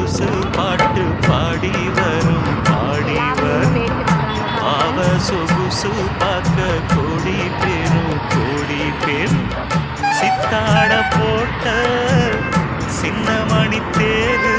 சொகுசு பாட்டு பாடி வரும் பாடி வரும் அவ சொகுசு பார்க்க கோடி பேரும் சித்தாட போட்ட சின்ன மணி தேரு